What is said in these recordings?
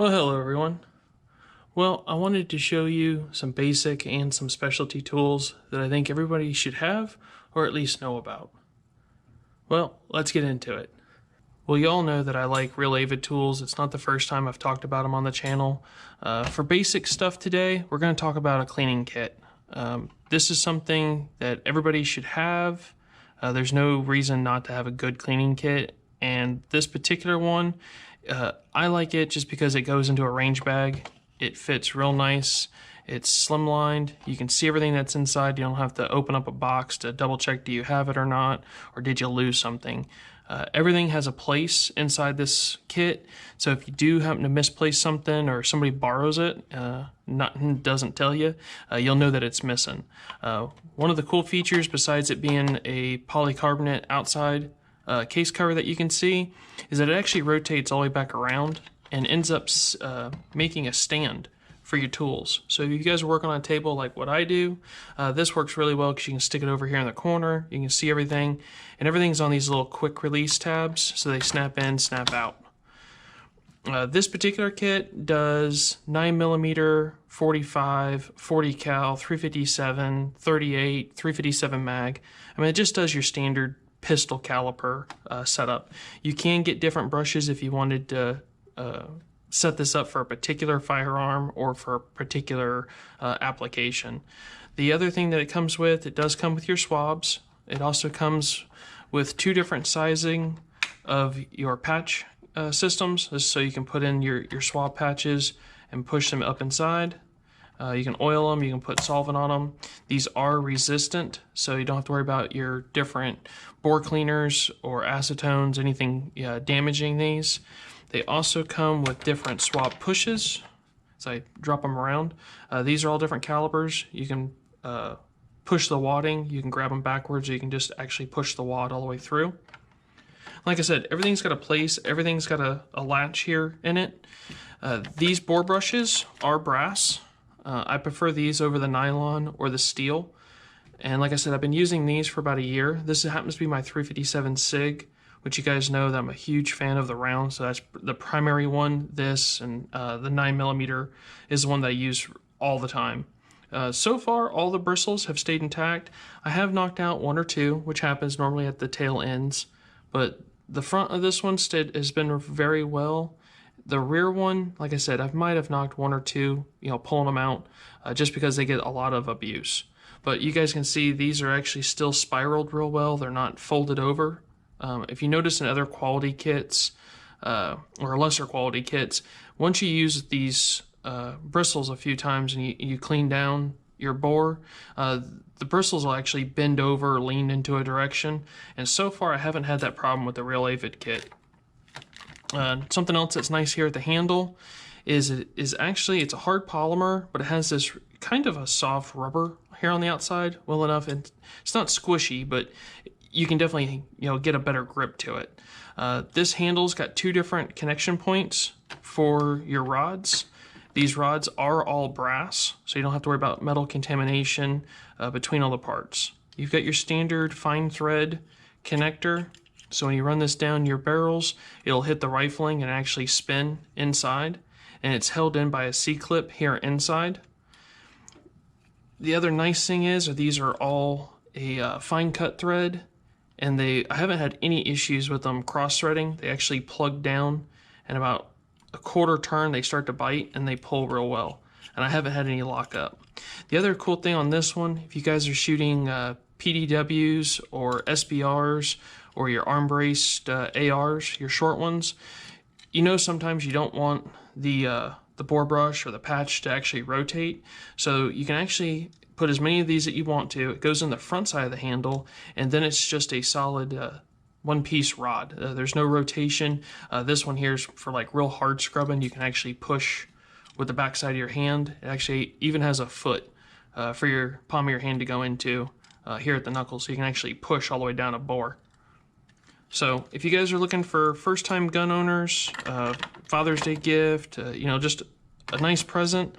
Well, hello everyone. Well, I wanted to show you some basic and some specialty tools that I think everybody should have or at least know about. Well, let's get into it. Well, you all know that I like real Avid tools. It's not the first time I've talked about them on the channel. For basic stuff today, we're going to talk about a cleaning kit. This is something that everybody should have. There's no reason not to have a good cleaning kit, and this particular one, I like it just because it goes into a range bag. It fits real nice. It's slimlined. You can see everything that's inside. You don't have to open up a box to double check, do you have it or not, or did you lose something? Everything has a place inside this kit, so if you do happen to misplace something or somebody borrows it, doesn't tell you, you'll know that it's missing. One of the cool features, besides it being a polycarbonate outside case cover that you can see, is that it actually rotates all the way back around and ends up making a stand for your tools. So if you guys are working on a table like what I do, this works really well because you can stick it over here in the corner, you can see everything, and everything's on these little quick release tabs, so they snap in, snap out. This particular kit does 9mm, 45, 40 cal, 357, 38, 357 mag. I mean, it just does your standard pistol caliper setup. You can get different brushes if you wanted to set this up for a particular firearm or for a particular application. The other thing that it comes with, it does come with your swabs. It also comes with two different sizing of your patch systems, so you can put in your swab patches and push them up inside. You can oil them, you can put solvent on them. These are resistant, so you don't have to worry about your different bore cleaners or acetones, anything damaging these. They also come with different swab pushes, so I drop them around. These are all different calibers. You can push the wadding, you can grab them backwards, or you can just actually push the wad all the way through. Like I said, everything's got a place, everything's got a latch here in it. These bore brushes are brass. I prefer these over the nylon or the steel. And like I said, I've been using these for about a year. This happens to be my 357 SIG, which you guys know that I'm a huge fan of the round, so that's the primary one. This and the 9mm is the one that I use all the time. So far, all the bristles have stayed intact. I have knocked out one or two, which happens normally at the tail ends, but the front of this one has been very well. The rear one, like I said, I might have knocked one or two, pulling them out, just because they get a lot of abuse. But you guys can see these are actually still spiraled real well. They're not folded over. If you notice in other quality kits, or lesser quality kits, once you use these bristles a few times and you clean down your bore, the bristles will actually bend over or lean into a direction. And so far, I haven't had that problem with the real Avid kit. Something else that's nice here at the handle is actually, it's a hard polymer, but it has this kind of a soft rubber here on the outside, well enough, and it's not squishy, but you can definitely get a better grip to it. This handle's got two different connection points for your rods. These rods are all brass, so you don't have to worry about metal contamination between all the parts. You've got your standard fine thread connector, so when you run this down your barrels, it'll hit the rifling and actually spin inside, and it's held in by a C-clip here inside. The other nice thing is these are all a fine cut thread, and I haven't had any issues with them cross-threading. They actually plug down, and about a quarter turn they start to bite and they pull real well, and I haven't had any lockup. The other cool thing on this one, if you guys are shooting PDWs or SBRs or your arm-braced ARs, your short ones, sometimes you don't want the bore brush or the patch to actually rotate, so you can actually put as many of these that you want to. It goes in the front side of the handle, and then it's just a solid one-piece rod. There's no rotation. This one here is for like real hard scrubbing. You can actually push with the back side of your hand. It actually even has a foot for your palm of your hand to go into here at the knuckles, so you can actually push all the way down a bore. So if you guys are looking for first-time gun owners, Father's Day gift, just a nice present,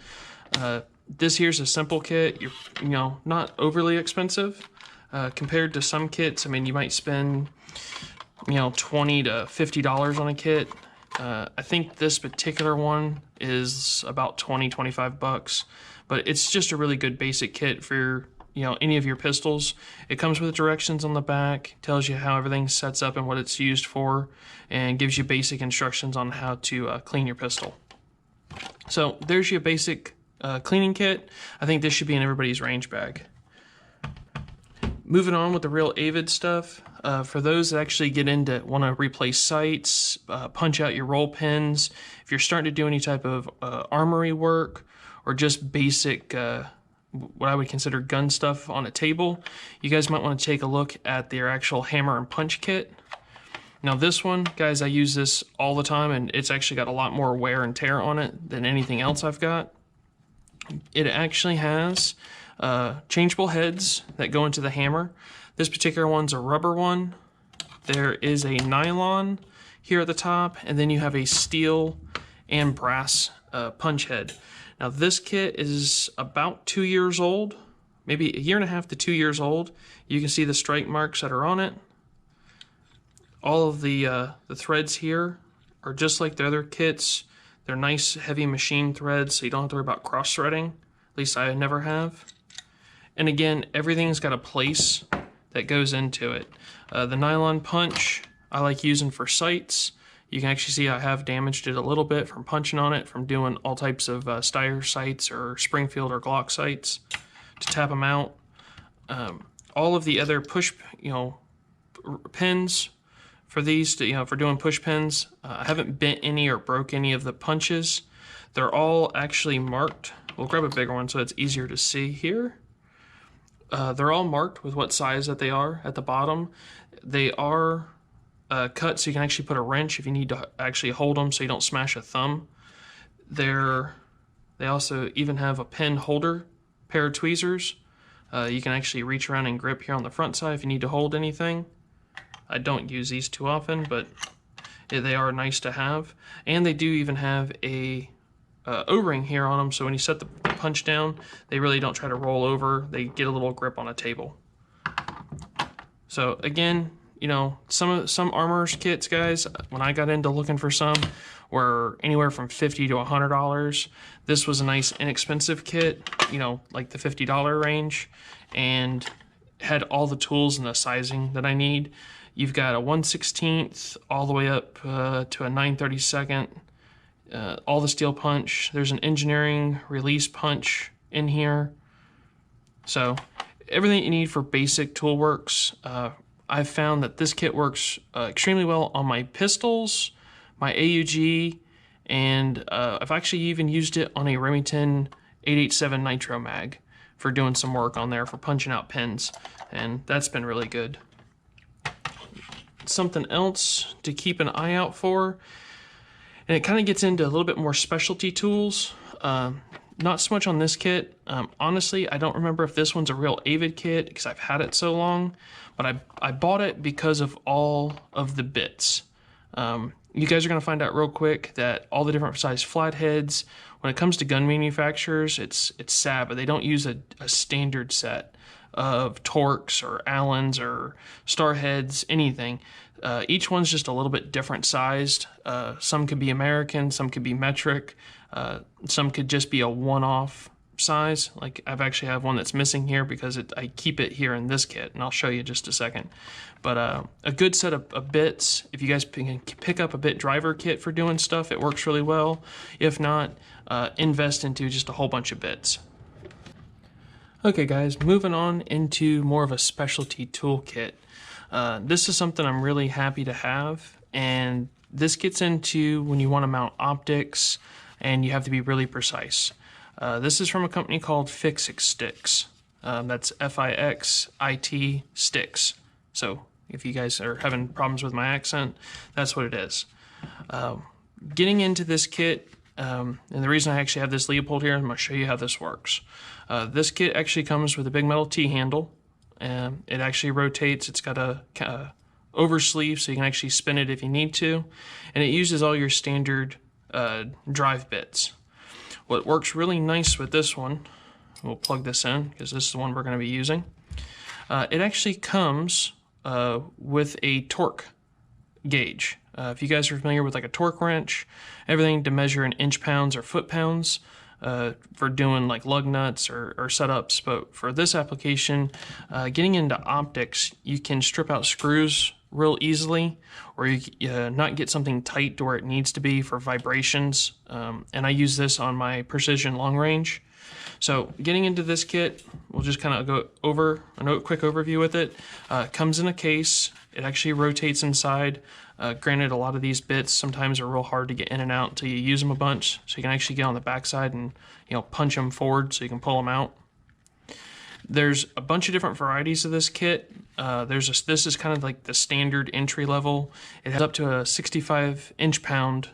this here's a simple kit. You're not overly expensive compared to some kits. I mean, you might spend $20 to $50 on a kit. I think this particular one is about 20-25 bucks, but it's just a really good basic kit for any of your pistols. It comes with directions on the back, tells you how everything sets up and what it's used for, and gives you basic instructions on how to clean your pistol. So there's your basic cleaning kit. I think this should be in everybody's range bag. Moving on with the real Avid stuff, for those that actually get into want to replace sights, punch out your roll pins, if you're starting to do any type of armory work or just basic what I would consider gun stuff on a table, you guys might want to take a look at their actual hammer and punch kit. Now this one, guys, I use this all the time, and it's actually got a lot more wear and tear on it than anything else I've got. It actually has changeable heads that go into the hammer. This particular one's a rubber one. There is a nylon here at the top, and then you have a steel and brass punch head. Now this kit is about 2 years old, maybe 1.5 to 2 years old. You can see the strike marks that are on it. All of the threads here are just like the other kits. They're nice heavy machine threads, so you don't have to worry about cross-threading. At least I never have. And again, everything's got a place that goes into it. The nylon punch I like using for sights. You can actually see I have damaged it a little bit from punching on it, from doing all types of Steyr sights or Springfield or Glock sights to tap them out. All of the other push, pins for these, for doing push pins, I haven't bent any or broke any of the punches. They're all actually marked. We'll grab a bigger one so it's easier to see here. They're all marked with what size that they are at the bottom. They are cut so you can actually put a wrench if you need to actually hold them so you don't smash a thumb. They also even have a pen holder pair of tweezers. You can actually reach around and grip here on the front side if you need to hold anything. I don't use these too often, but they are nice to have. And they do even have a O-ring here on them, so when you set the punch down, they really don't try to roll over. They get a little grip on a table. So again, some armorers kits, guys, when I got into looking for some, were anywhere from $50 to $100. This was a nice inexpensive kit, like the $50 range, and had all the tools and the sizing that I need. You've got a 1/16 all the way up to a 9/32. All the steel punch. There's an engineering release punch in here. So everything you need for basic tool works. I've found that this kit works extremely well on my pistols, my AUG, and I've actually even used it on a Remington 887 Nitro mag for doing some work on there for punching out pins, and that's been really good. Something else to keep an eye out for, and it kind of gets into a little bit more specialty tools. Not so much on this kit. Honestly, I don't remember if this one's a real Avid kit because I've had it so long, but I bought it because of all of the bits. You guys are going to find out real quick that all the different size flatheads, when it comes to gun manufacturers, it's sad, but they don't use a standard set of Torx or Allens or Starheads, anything. Each one's just a little bit different sized. Some could be American, some could be metric, some could just be a one-off size. Like I've actually have one that's missing here because I keep it here in this kit, and I'll show you in just a second. But a good set of bits, if you guys can pick up a bit driver kit for doing stuff, it works really well. If not, invest into just a whole bunch of bits. Okay guys, moving on into more of a specialty toolkit. This is something I'm really happy to have, and this gets into when you want to mount optics and you have to be really precise. This is from a company called FixIT Sticks. That's FixIT Sticks. So if you guys are having problems with my accent, that's what it is. Getting into this kit, and the reason I actually have this Leopold here, I'm going to show you how this works. This kit actually comes with a big metal T-handle. It actually rotates. It's got a oversleeve, so you can actually spin it if you need to. And it uses all your standard drive bits. What works really nice with this one, we'll plug this in because this is the one we're going to be using. It actually comes with a torque gauge. If you guys are familiar with like a torque wrench, everything to measure in inch pounds or foot pounds for doing like lug nuts or setups. But for this application, getting into optics, you can strip out screws real easily, or you not get something tight to where it needs to be for vibrations. And I use this on my precision long range. So getting into this kit, we'll just kind of go over a quick overview with it. Comes in a case. It actually rotates inside. Granted, a lot of these bits sometimes are real hard to get in and out until you use them a bunch. So you can actually get on the backside and punch them forward so you can pull them out. There's a bunch of different varieties of this kit. This is kind of like the standard entry level. It has up to a 65 inch-pound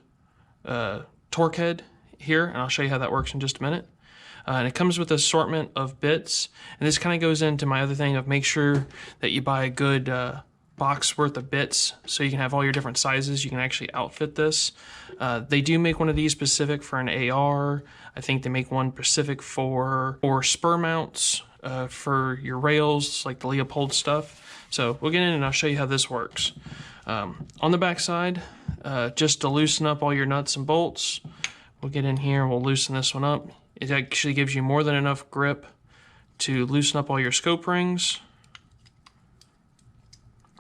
torque head here, and I'll show you how that works in just a minute. And it comes with an assortment of bits, and this kind of goes into my other thing of make sure that you buy a good box worth of bits so you can have all your different sizes. You can actually outfit this. They do make one of these specific for an AR. I think they make one specific for spur mounts for your rails, like the Leopold stuff. So we'll get in and I'll show you how this works. On the back side, just to loosen up all your nuts and bolts, we'll get in here and we'll loosen this one up. It actually gives you more than enough grip to loosen up all your scope rings.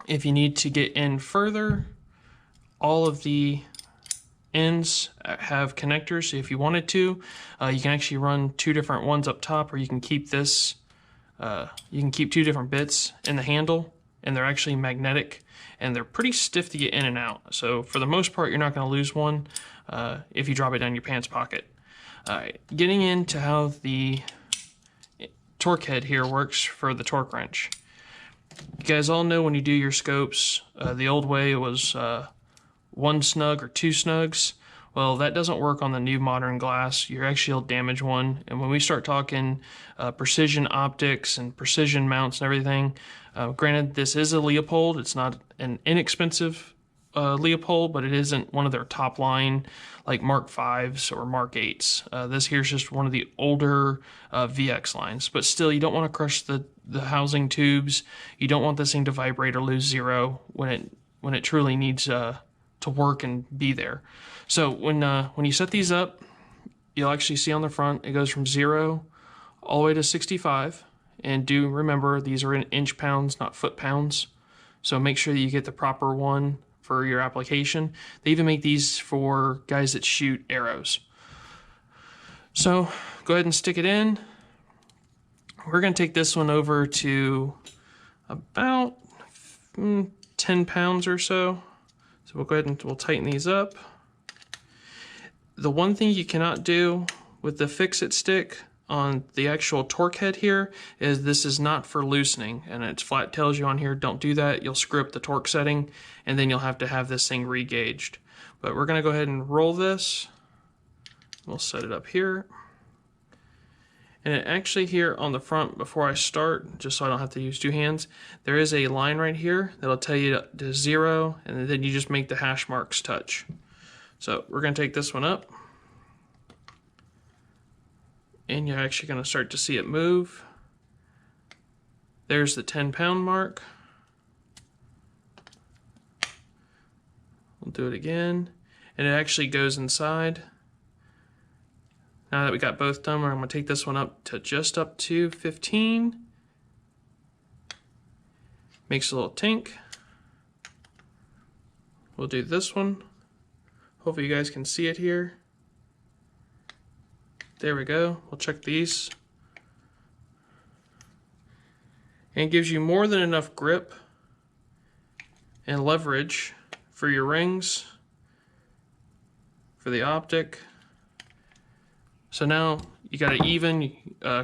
If you need to get in further, all of the ends have connectors. So if you wanted to, you can actually run two different ones up top, or you can keep this. You can keep two different bits in the handle, and they're actually magnetic, and they're pretty stiff to get in and out. So for the most part, you're not going to lose one if you drop it down your pants pocket. Getting into how the torque head here works for the torque wrench. You guys all know when you do your scopes, the old way was one snug or two snugs. Well, that doesn't work on the new modern glass. You're actually will damage one. And when we start talking precision optics and precision mounts and everything, granted, this is a Leopold. It's not an inexpensive Leopold, but it isn't one of their top line like Mark 5s or Mark 8s. This here's just one of the older VX lines, but still you don't want to crush the housing tubes. You don't want this thing to vibrate or lose zero when it truly needs to work and be there. So when you set these up, you'll actually see on the front it goes from 0 all the way to 65. And do remember, these are in inch pounds, not foot pounds. So make sure that you get the proper one for your application. They even make these for guys that shoot arrows. So go ahead and stick it in. We're going to take this one over to about 10 pounds or so. So we'll go ahead and we'll tighten these up. The one thing you cannot do with the FixIT stick on the actual torque head here is this is not for loosening, and it flat tells you on here don't do that. You'll screw up the torque setting, and then you'll have to have this thing re-gauged. But we're going to go ahead and roll this. We'll set it up here. And it actually here on the front, before I start, just so I don't have to use two hands, there is a line right here that'll tell you to 0, and then you just make the hash marks touch. So we're going to take this one up, and you're actually going to start to see it move. There's the 10-pound mark. We'll do it again, and it actually goes inside. Now that we got both done, I'm going to take this one up to just up to 15. Makes a little tink. We'll do this one. Hopefully you guys can see it here. There we go. We'll check these. And it gives you more than enough grip and leverage for your rings, for the optic. So now you got an even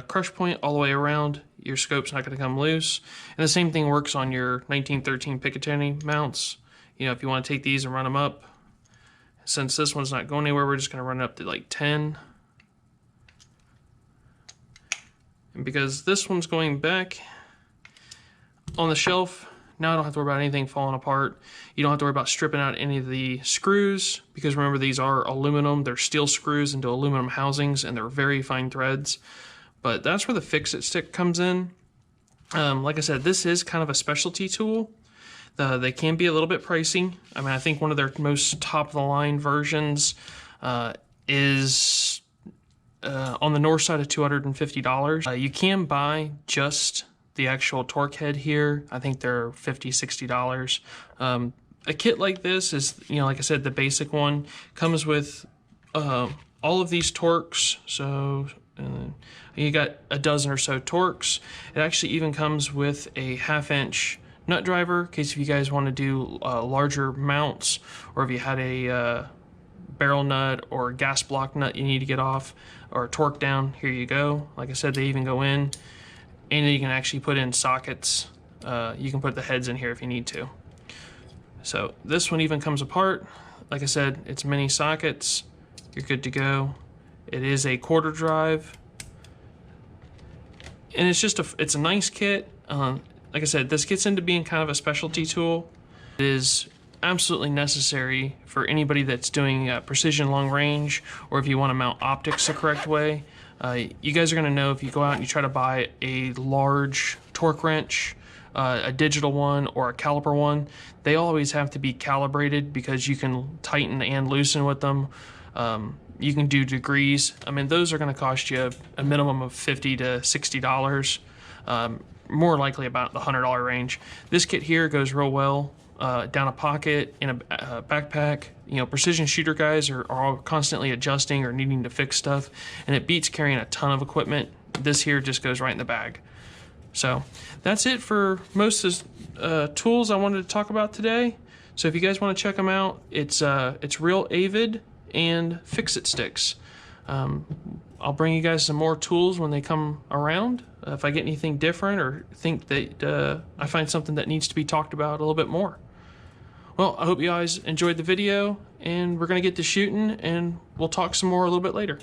crush point all the way around. Your scope's not going to come loose. And the same thing works on your 1913 Picatinny mounts. You know, if you want to take these and run them up, since this one's not going anywhere, we're just going to run it up to like 10. And because this one's going back on the shelf, now I don't have to worry about anything falling apart. You don't have to worry about stripping out any of the screws, because remember, these are aluminum. They're steel screws into aluminum housings, and they're very fine threads. But that's where the FixIT stick comes in. Like I said, this is kind of a specialty tool. They can be a little bit pricey. I mean, I think one of their most top-of-the-line versions is on the north side of $250. You can buy just the actual torque head here. I think they're $50, $60. A kit like this is, like I said, the basic one comes with all of these torques. So you got a dozen or so torques. It actually even comes with a 1/2-inch nut driver in case if you guys want to do larger mounts, or if you had a barrel nut or gas block nut you need to get off or torque down, here you go. Like I said, they even go in, and you can actually put in sockets. You can put the heads in here if you need to. So this one even comes apart. Like I said, it's mini sockets. You're good to go. It is a quarter drive, and it's a nice kit. Like I said, this gets into being kind of a specialty tool. It is absolutely necessary for anybody that's doing precision long range, or if you want to mount optics the correct way. You guys are going to know if you go out and you try to buy a large torque wrench, a digital one or a caliper one, they always have to be calibrated because you can tighten and loosen with them. You can do degrees. I mean, those are going to cost you a minimum of $50 to $60. More likely about the $100 range. This kit here goes real well down a pocket, in a backpack. Precision shooter guys are all constantly adjusting or needing to fix stuff, and it beats carrying a ton of equipment. This here just goes right in the bag. So that's it for most of the tools I wanted to talk about today. So if you guys want to check them out, it's real Avid and FixIT Sticks. I'll bring you guys some more tools when they come around. If I get anything different or think that I find something that needs to be talked about a little bit more. Well, I hope you guys enjoyed the video, and we're going to get to shooting, and we'll talk some more a little bit later.